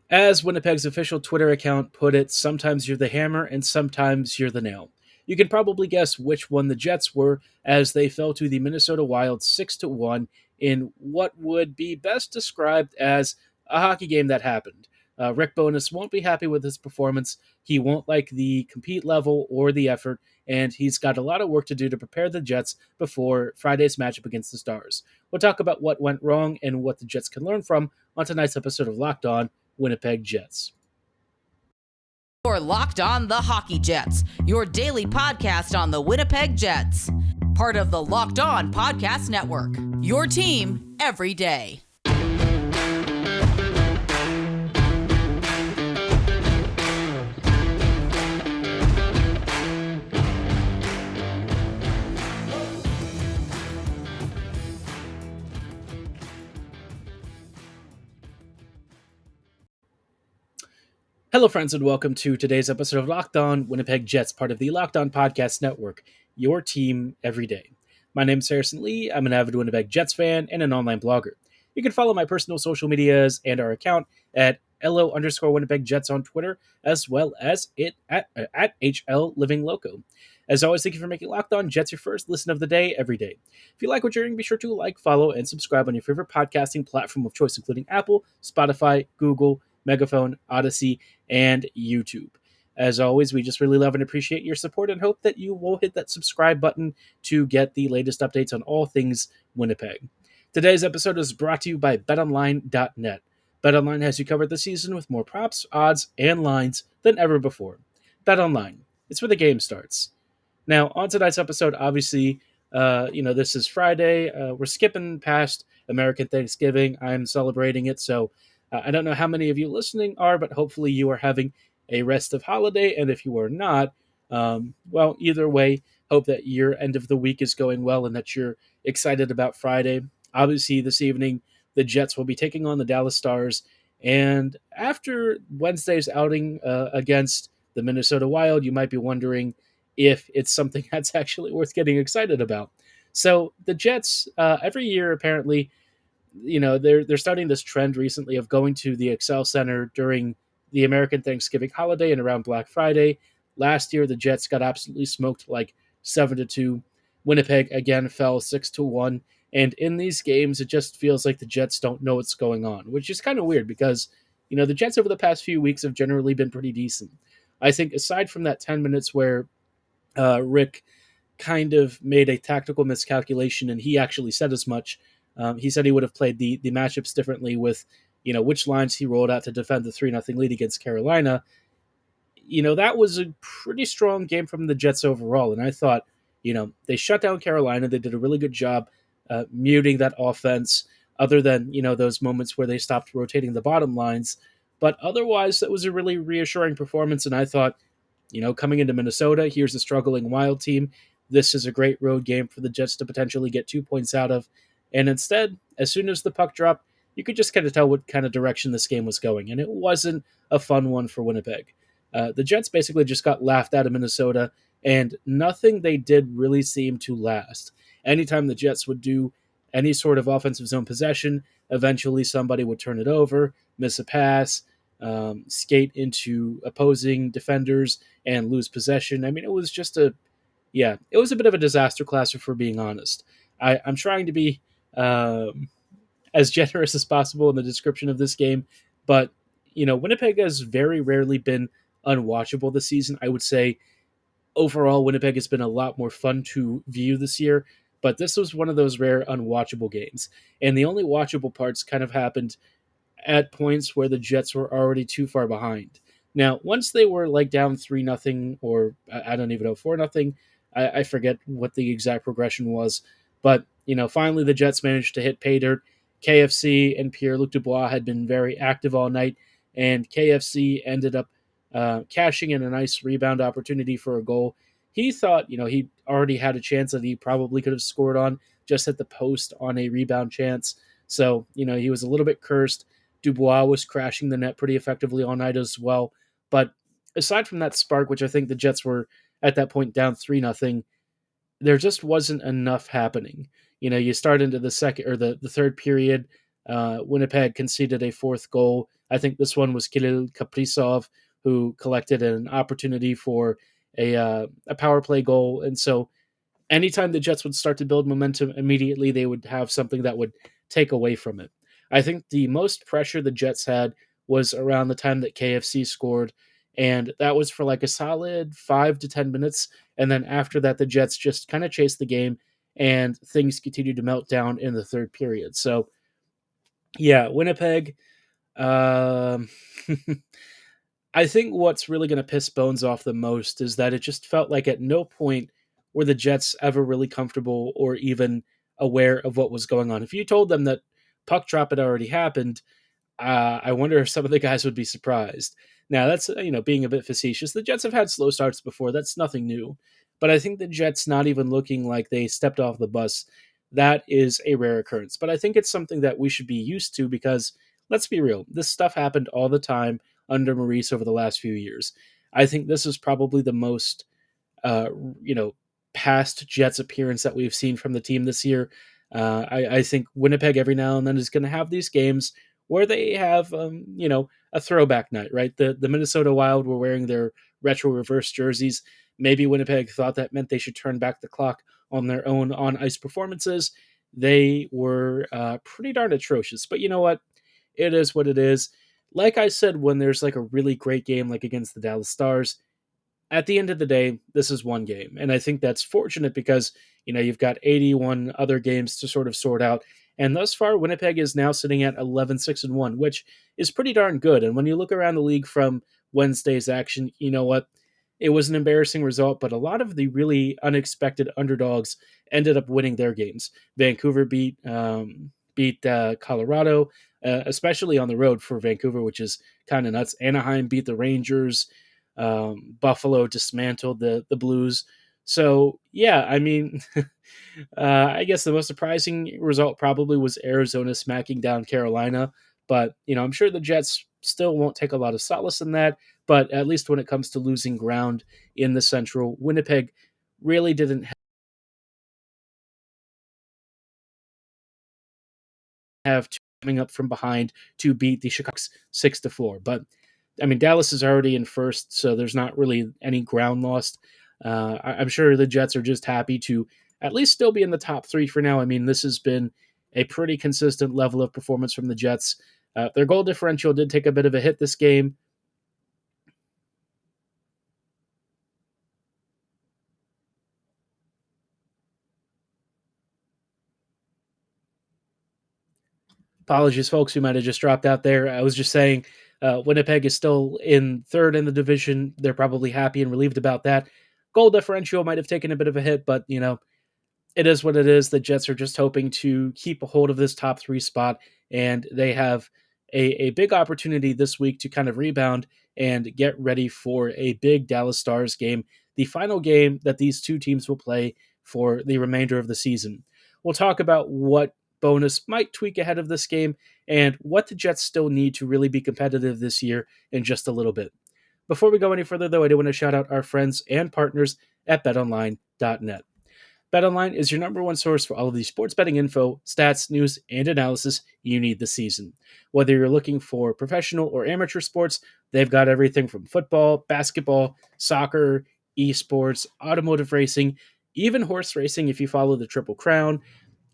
As Winnipeg's official Twitter account put it, sometimes you're the hammer and sometimes you're the nail. You can probably guess which one the Jets were as they fell to the Minnesota Wild 6-1 in what would be best described as a hockey game that happened. Rick Bowness won't be happy with his performance. He won't like the compete level or the effort, and he's got a lot of work to do to prepare the Jets before Friday's matchup against the Stars. We'll talk about what went wrong and what the Jets can learn from on tonight's episode of Locked On Winnipeg Jets. You're Locked On the Hockey Jets, your daily podcast on the Winnipeg Jets. Part of the Locked On Podcast Network, your team every day. Hello, friends, and welcome to today's episode of Locked On Winnipeg Jets, part of the Locked On Podcast Network, your team every day. My name is Harrison Lee. I'm an avid Winnipeg Jets fan and an online blogger. You can follow my personal social medias and our account at LO_Winnipeg Jets on Twitter, as well as at HL Living Loco. As always, thank you for making Locked On Jets your first listen of the day every day. If you like what you're hearing, be sure to like, follow, and subscribe on your favorite podcasting platform of choice, including Apple, Spotify, Google, Megaphone, Odyssey, and YouTube. As always, we just really love and appreciate your support and hope that you will hit that subscribe button to get the latest updates on all things Winnipeg. Today's episode is brought to you by BetOnline.net. BetOnline has you covered this season with more props, odds, and lines than ever before. BetOnline, it's where the game starts. Now, on tonight's episode, obviously, this is Friday. We're skipping past American Thanksgiving. I'm celebrating it, so I don't know how many of you listening are, but hopefully you are having a restive holiday. And if you are not, either way, hope that your end of the week is going well and that you're excited about Friday. Obviously, this evening, the Jets will be taking on the Dallas Stars. And after Wednesday's outing against the Minnesota Wild, you might be wondering if it's something that's actually worth getting excited about. So the Jets, every year, apparently, they're starting this trend recently of going to the Excel Center during the American Thanksgiving holiday and around Black Friday. Last year, the Jets got absolutely smoked, like 7-2. Winnipeg again fell 6-1. And in these games, it just feels like the Jets don't know what's going on, which is kind of weird because, the Jets over the past few weeks have generally been pretty decent. I think aside from that 10 minutes where Rick kind of made a tactical miscalculation, and he actually said as much. He said he would have played the matchups differently with, which lines he rolled out to defend the 3-0 lead against Carolina. That was a pretty strong game from the Jets overall. And I thought, they shut down Carolina. They did a really good job muting that offense, other than, those moments where they stopped rotating the bottom lines. But otherwise, that was a really reassuring performance. And I thought, coming into Minnesota, here's a struggling Wild team. This is a great road game for the Jets to potentially get 2 points out of. And instead, as soon as the puck dropped, you could just kind of tell what kind of direction this game was going. And it wasn't a fun one for Winnipeg. The Jets basically just got laughed out of Minnesota, and nothing they did really seemed to last. Anytime the Jets would do any sort of offensive zone possession, eventually somebody would turn it over, miss a pass, skate into opposing defenders, and lose possession. I mean, it was just it was a bit of a disaster class, if we're being honest. I'm trying to be as generous as possible in the description of this game, but Winnipeg has very rarely been unwatchable this season. I would say overall Winnipeg has been a lot more fun to view this year, but this was one of those rare unwatchable games. And the only watchable parts kind of happened at points where the Jets were already too far behind. Now, once they were like down 3-0, or I don't even know, 4-0, I forget what the exact progression was, but finally the Jets managed to hit pay dirt. KFC and Pierre-Luc Dubois had been very active all night, and KFC ended up cashing in a nice rebound opportunity for a goal. He thought, he already had a chance that he probably could have scored on, just at the post on a rebound chance. So, he was a little bit cursed. Dubois was crashing the net pretty effectively all night as well. But aside from that spark, which I think the Jets were at that point down 3-0, there just wasn't enough happening. You start into the second or the third period. Winnipeg conceded a fourth goal. I think this one was Kirill Kaprizov, who collected an opportunity for a power play goal. And so anytime the Jets would start to build momentum, immediately they would have something that would take away from it. I think the most pressure the Jets had was around the time that KFC scored, and that was for like a solid 5 to 10 minutes. And then after that, the Jets just kind of chased the game, and things continued to melt down in the third period. So, yeah, Winnipeg. Um, I think what's really going to piss Bones off the most is that it just felt like at no point were the Jets ever really comfortable or even aware of what was going on. If you told them that puck drop had already happened, I wonder if some of the guys would be surprised. Now, that's being a bit facetious. The Jets have had slow starts before. That's nothing new. But I think the Jets not even looking like they stepped off the bus, that is a rare occurrence. But I think it's something that we should be used to because, let's be real, this stuff happened all the time under Maurice over the last few years. I think this is probably the most, uh, you know, past Jets appearance that we've seen from the team this year. I think Winnipeg every now and then is going to have these games where they have, a throwback night, right? The Minnesota Wild were wearing their retro reverse jerseys. Maybe Winnipeg thought that meant they should turn back the clock on their own on ice performances. They were pretty darn atrocious. But you know what? It is what it is. Like I said, when there's like a really great game, like against the Dallas Stars, at the end of the day, this is one game. And I think that's fortunate because, you've got 81 other games to sort of sort out. And thus far, Winnipeg is now sitting at 11-6-1, which is pretty darn good. And when you look around the league from Wednesday's action, you know what? It was an embarrassing result, but a lot of the really unexpected underdogs ended up winning their games. Vancouver beat Colorado, especially on the road for Vancouver, which is kind of nuts. Anaheim beat the Rangers. Buffalo dismantled the Blues. So yeah, I mean, I guess the most surprising result probably was Arizona smacking down Carolina. But I'm sure the Jets still won't take a lot of solace in that. But at least when it comes to losing ground in the Central, Winnipeg really didn't have to coming up from behind to beat the Chicago 6-4. But I mean, Dallas is already in first, so there's not really any ground lost. I'm sure the Jets are just happy to at least still be in the top three for now. I mean, this has been a pretty consistent level of performance from the Jets. Their goal differential did take a bit of a hit this game. Apologies, folks, who might have just dropped out there. I was just saying Winnipeg is still in third in the division. They're probably happy and relieved about that. Goal differential might have taken a bit of a hit, but, it is what it is. The Jets are just hoping to keep a hold of this top three spot, and they have a big opportunity this week to kind of rebound and get ready for a big Dallas Stars game, the final game that these two teams will play for the remainder of the season. We'll talk about what bonus might tweak ahead of this game and what the Jets still need to really be competitive this year in just a little bit. Before we go any further, though, I do want to shout out our friends and partners at betonline.net. BetOnline is your number one source for all of the sports betting info, stats, news, and analysis you need this season. Whether you're looking for professional or amateur sports, they've got everything from football, basketball, soccer, esports, automotive racing, even horse racing if you follow the Triple Crown.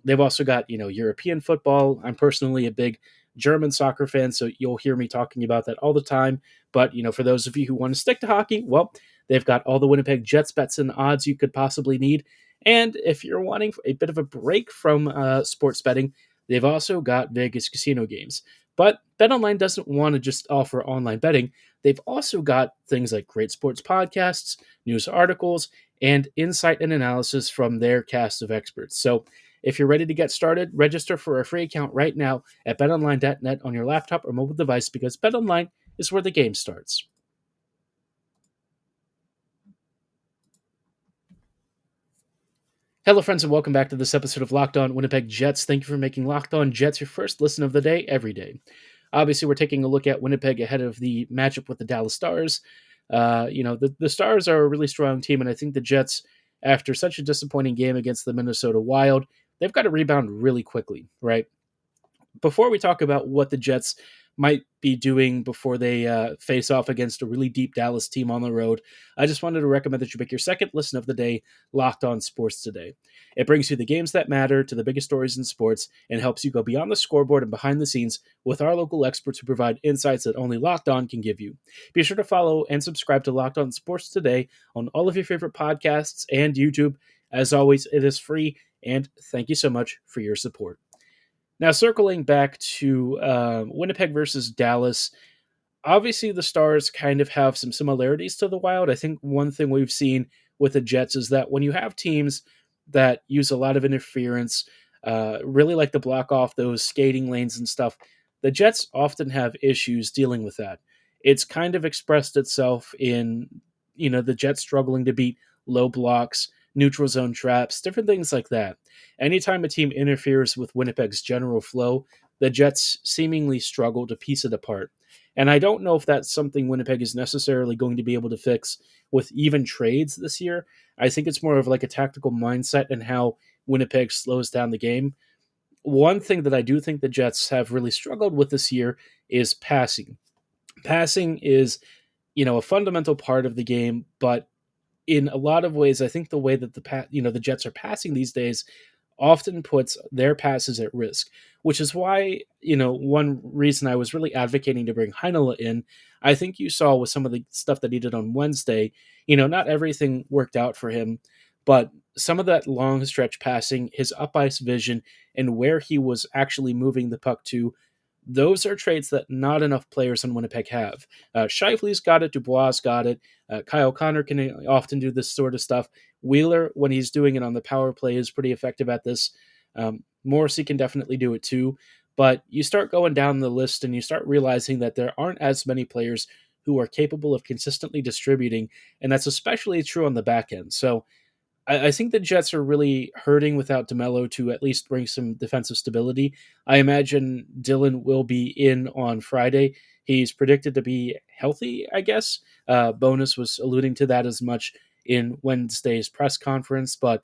They've also got, European football. I'm personally a big German soccer fan, so you'll hear me talking about that all the time. But, for those of you who want to stick to hockey, well, they've got all the Winnipeg Jets bets and odds you could possibly need. And if you're wanting a bit of a break from sports betting, they've also got Vegas casino games. But BetOnline doesn't want to just offer online betting. They've also got things like great sports podcasts, news articles, and insight and analysis from their cast of experts. So if you're ready to get started, register for a free account right now at betonline.net on your laptop or mobile device because BetOnline is where the game starts. Hello, friends, and welcome back to this episode of Locked On Winnipeg Jets. Thank you for making Locked On Jets your first listen of the day every day. Obviously, we're taking a look at Winnipeg ahead of the matchup with the Dallas Stars. The Stars are a really strong team, and I think the Jets, after such a disappointing game against the Minnesota Wild, they've got to rebound really quickly, right? before we talk about what the Jets might be doing before they face off against a really deep Dallas team on the road, I just wanted to recommend that you pick your second listen of the day, Locked On Sports Today. It brings you the games that matter to the biggest stories in sports and helps you go beyond the scoreboard and behind the scenes with our local experts who provide insights that only Locked On can give you. Be sure to follow and subscribe to Locked On Sports Today on all of your favorite podcasts and YouTube. As always, it is free, and thank you so much for your support. Now, circling back to Winnipeg versus Dallas, obviously the Stars kind of have some similarities to the Wild. I think one thing we've seen with the Jets is that when you have teams that use a lot of interference, really like to block off those skating lanes and stuff, the Jets often have issues dealing with that. It's kind of expressed itself in, the Jets struggling to beat low blocks, neutral zone traps, different things like that. Anytime a team interferes with Winnipeg's general flow, the Jets seemingly struggle to piece it apart. And I don't know if that's something Winnipeg is necessarily going to be able to fix with even trades this year. I think it's more of like a tactical mindset and how Winnipeg slows down the game. One thing that I do think the Jets have really struggled with this year is passing. Passing is, a fundamental part of the game, but in a lot of ways, I think the way that the Jets are passing these days often puts their passes at risk, which is why, one reason I was really advocating to bring Heinola in. I think you saw with some of the stuff that he did on Wednesday, not everything worked out for him, but some of that long stretch passing, his up ice vision, and where he was actually moving the puck to, those are traits that not enough players in Winnipeg have. Scheifele's got it, Dubois got it, Kyle Connor can often do this sort of stuff. Wheeler, when he's doing it on the power play, is pretty effective at this. Morrissey can definitely do it too. But you start going down the list and you start realizing that there aren't as many players who are capable of consistently distributing, and that's especially true on the back end. So I think the Jets are really hurting without DeMelo to at least bring some defensive stability. I imagine Dylan will be in on Friday. He's predicted to be healthy, I guess. Bonus was alluding to that as much in Wednesday's press conference, but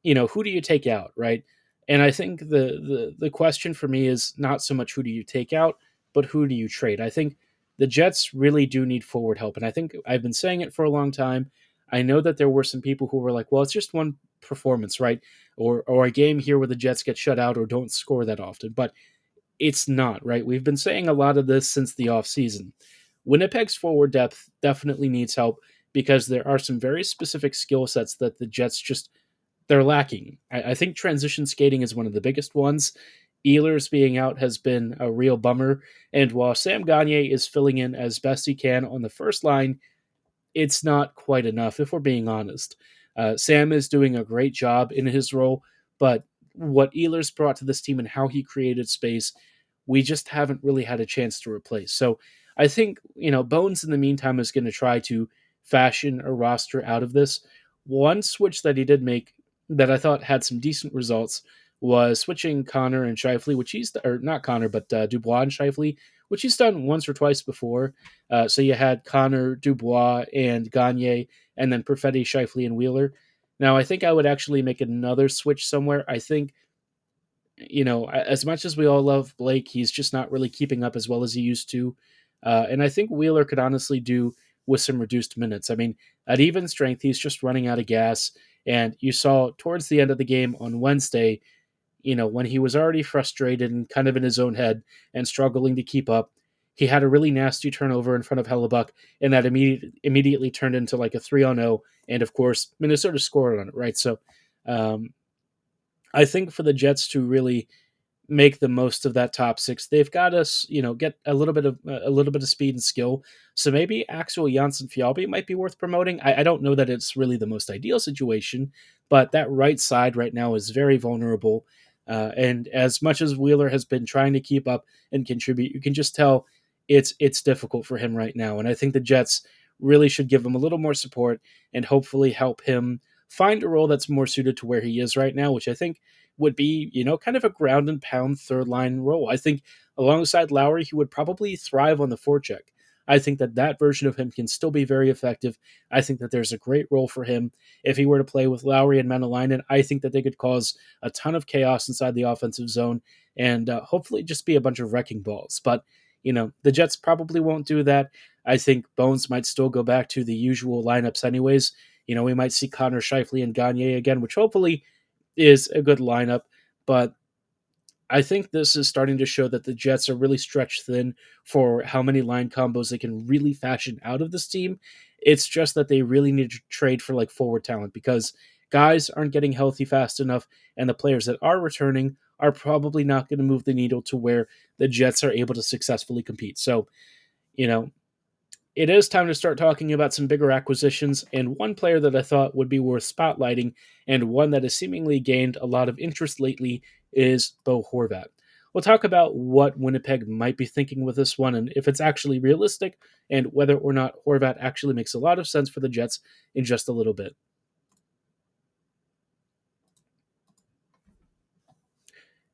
who do you take out, right? And I think the question for me is not so much who do you take out, but who do you trade. I think the Jets really do need forward help, and I think I've been saying it for a long time. I know that there were some people who were like, well, it's just one performance, right? Or a game here where the Jets get shut out or don't score that often. But it's not, right? We've been saying a lot of this since the offseason. Winnipeg's forward depth definitely needs help because there are some very specific skill sets that the Jets just they're lacking. I think transition skating is one of the biggest ones. Ehlers being out has been a real bummer. And while Sam Gagner is filling in as best he can on the first line, it's not quite enough, if we're being honest. Sam is doing a great job in his role, but what Ehlers brought to this team and how he created space, we just haven't really had a chance to replace. So I think, Bones in the meantime is going to try to fashion a roster out of this. One switch that he did make that I thought had some decent results was switching Connor and Scheifele, or not Connor, but Dubois and Scheifele, which he's done once or twice before. So you had Connor, Dubois, and Gagner, and then Perfetti, Scheifele, and Wheeler. Now, I think I would actually make another switch somewhere. I think, as much as we all love Blake, he's just not really keeping up as well as he used to. And I think Wheeler could honestly do with some reduced minutes. I mean, at even strength, he's just running out of gas. And you saw towards the end of the game on Wednesday, when he was already frustrated and kind of in his own head and struggling to keep up, he had a really nasty turnover in front of Hellebuck, and that immediately turned into like a 3-on-0. And of course, Minnesota scored on it, right? So I think for the Jets to really make the most of that top six, they've got us, get a little bit of speed and skill. So maybe Axel Janssen Fjallby might be worth promoting. I don't know that it's really the most ideal situation, but that right side right now is very vulnerable. And as much as Wheeler has been trying to keep up and contribute, you can just tell it's difficult for him right now. And I think the Jets really should give him a little more support and hopefully help him find a role that's more suited to where he is right now, which I think would be, kind of a ground and pound third line role. I think alongside Lowry, he would probably thrive on the forecheck. I think that that version of him can still be very effective. I think that there's a great role for him. If he were to play with Lowry and Menelainen, I think that they could cause a ton of chaos inside the offensive zone and hopefully just be a bunch of wrecking balls. But, the Jets probably won't do that. I think Bones might still go back to the usual lineups anyways. We might see Connor Scheifele and Gagne again, which hopefully is a good lineup. But I think this is starting to show that the Jets are really stretched thin for how many line combos they can really fashion out of this team. It's just that they really need to trade for like forward talent because guys aren't getting healthy fast enough, and the players that are returning are probably not going to move the needle to where the Jets are able to successfully compete. So, you know, it is time to start talking about some bigger acquisitions, and one player that I thought would be worth spotlighting, and one that has seemingly gained a lot of interest lately, is Bo Horvat. We'll talk about what Winnipeg might be thinking with this one, and if it's actually realistic, and whether or not Horvat actually makes a lot of sense for the Jets in just a little bit.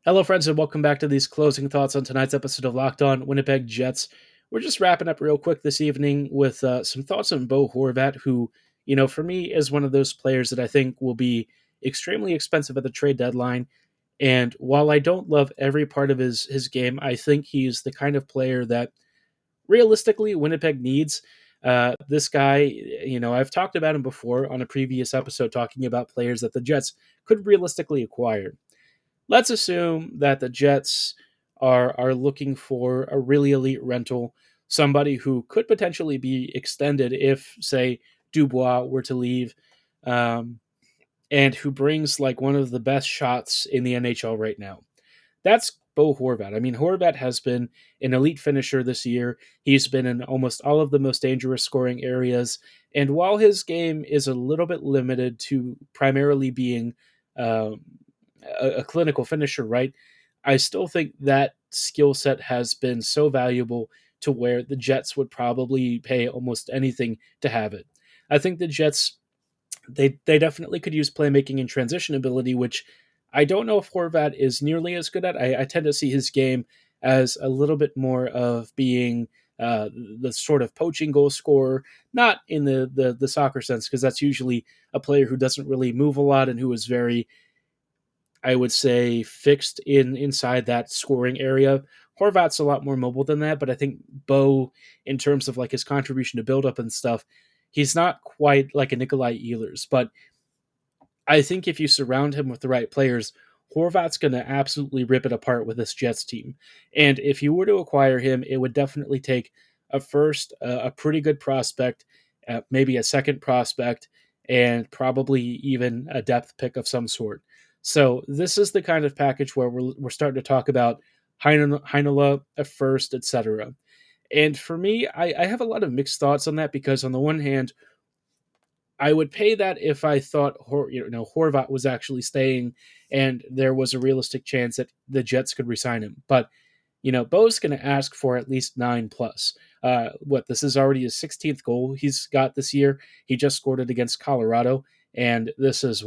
Hello, friends, and welcome back to these closing thoughts on tonight's episode of Locked On Winnipeg Jets. We're just wrapping up real quick this evening with some thoughts on Bo Horvat, who, for me is one of those players that I think will be extremely expensive at the trade deadline. And while I don't love every part of his game, I think he's the kind of player that realistically Winnipeg needs. This guy, I've talked about him before on a previous episode, talking about players that the Jets could realistically acquire. Let's assume that the Jets are looking for a really elite rental, somebody who could potentially be extended if, say, Dubois were to leave, and who brings like one of the best shots in the NHL right now. That's Bo Horvat. I mean, Horvat has been an elite finisher this year. He's been in almost all of the most dangerous scoring areas. And while his game is a little bit limited to primarily being um, a clinical finisher, right? I still think that skill set has been so valuable to where the Jets would probably pay almost anything to have it. I think the Jets, they definitely could use playmaking and transition ability, which I don't know if Horvat is nearly as good at. I tend to see his game as a little bit more of being the sort of poaching goal scorer, not in the soccer sense, because that's usually a player who doesn't really move a lot and who is very, I would say, fixed inside that scoring area. Horvat's a lot more mobile than that, but I think Bo, in terms of like his contribution to build up and stuff, he's not quite like a Nikolai Ehlers. But I think if you surround him with the right players, Horvat's going to absolutely rip it apart with this Jets team. And if you were to acquire him, it would definitely take a first, a pretty good prospect, maybe a second prospect, and probably even a depth pick of some sort. So this is the kind of package where we're starting to talk about Heinola, a first, etc. And for me, I have a lot of mixed thoughts on that because on the one hand, I would pay that if I thought Horvat was actually staying and there was a realistic chance that the Jets could resign him. But Bo's going to ask for at least 9 plus. This is already his 16th goal he's got this year. He just scored it against Colorado, and this is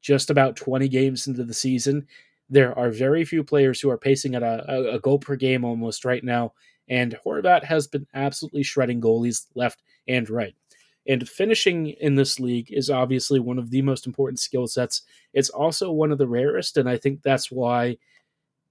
just about 20 games into the season. There are very few players who are pacing at a goal per game almost right now, and Horvat has been absolutely shredding goalies left and right. And finishing in this league is obviously one of the most important skill sets. It's also one of the rarest, and I think that's why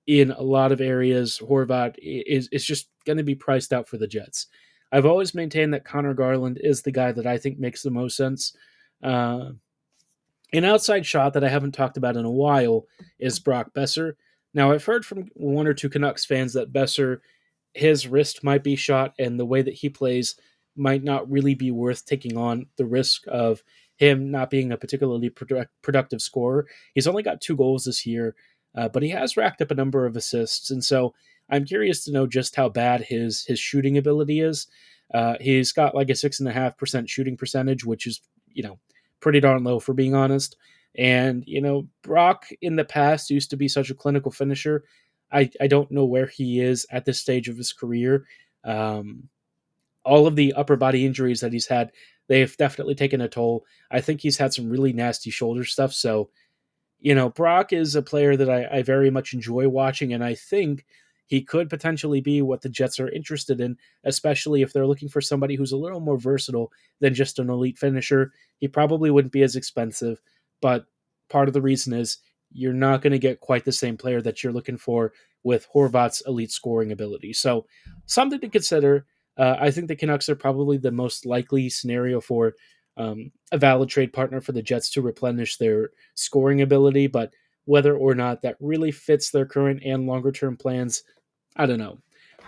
in a lot of areas, Horvat is just going to be priced out for the Jets. I've always maintained that Connor Garland is the guy that I think makes the most sense. An outside shot that I haven't talked about in a while is Brock Boeser. Now, I've heard from one or two Canucks fans that Boeser, his wrist might be shot, and the way that he plays might not really be worth taking on the risk of him not being a particularly productive scorer. He's only got 2 goals this year, but he has racked up a number of assists, and so I'm curious to know just how bad his shooting ability is. He's got like a 6.5% shooting percentage, which is, pretty darn low for being honest. And, Brock in the past used to be such a clinical finisher. I don't know where he is at this stage of his career. All of the upper body injuries that he's had, they've definitely taken a toll. I think he's had some really nasty shoulder stuff. So, Brock is a player that I very much enjoy watching. And I think he could potentially be what the Jets are interested in, especially if they're looking for somebody who's a little more versatile than just an elite finisher. He probably wouldn't be as expensive, but part of the reason is you're not going to get quite the same player that you're looking for with Horvat's elite scoring ability. So, something to consider. I think the Canucks are probably the most likely scenario for a valid trade partner for the Jets to replenish their scoring ability, but whether or not that really fits their current and longer term plans, I don't know.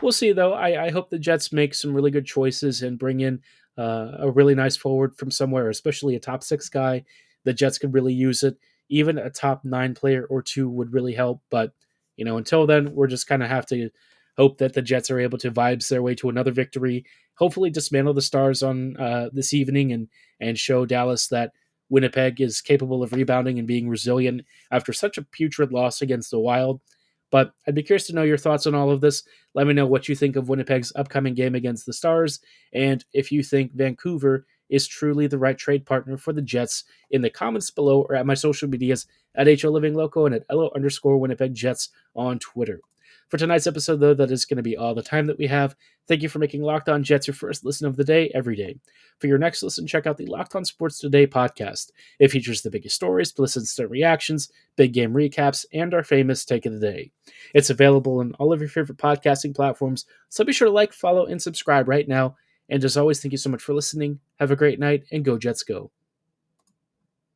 We'll see, though. I hope the Jets make some really good choices and bring in a really nice forward from somewhere, especially a top six guy. The Jets could really use it. Even a top nine player or two would really help. But, until then, we're just kind of have to hope that the Jets are able to vibes their way to another victory. Hopefully, dismantle the Stars on this evening and show Dallas that Winnipeg is capable of rebounding and being resilient after such a putrid loss against the Wild. But I'd be curious to know your thoughts on all of this. Let me know what you think of Winnipeg's upcoming game against the Stars, and if you think Vancouver is truly the right trade partner for the Jets in the comments below or at my social medias at HLivingLoco and at LO_Winnipeg Jets on Twitter. For tonight's episode, though, that is going to be all the time that we have. Thank you for making Locked On Jets your first listen of the day every day. For your next listen, check out the Locked On Sports Today podcast. It features the biggest stories, plus instant reactions, big game recaps, and our famous Take of the Day. It's available on all of your favorite podcasting platforms, so be sure to like, follow, and subscribe right now. And as always, thank you so much for listening. Have a great night, and go Jets go.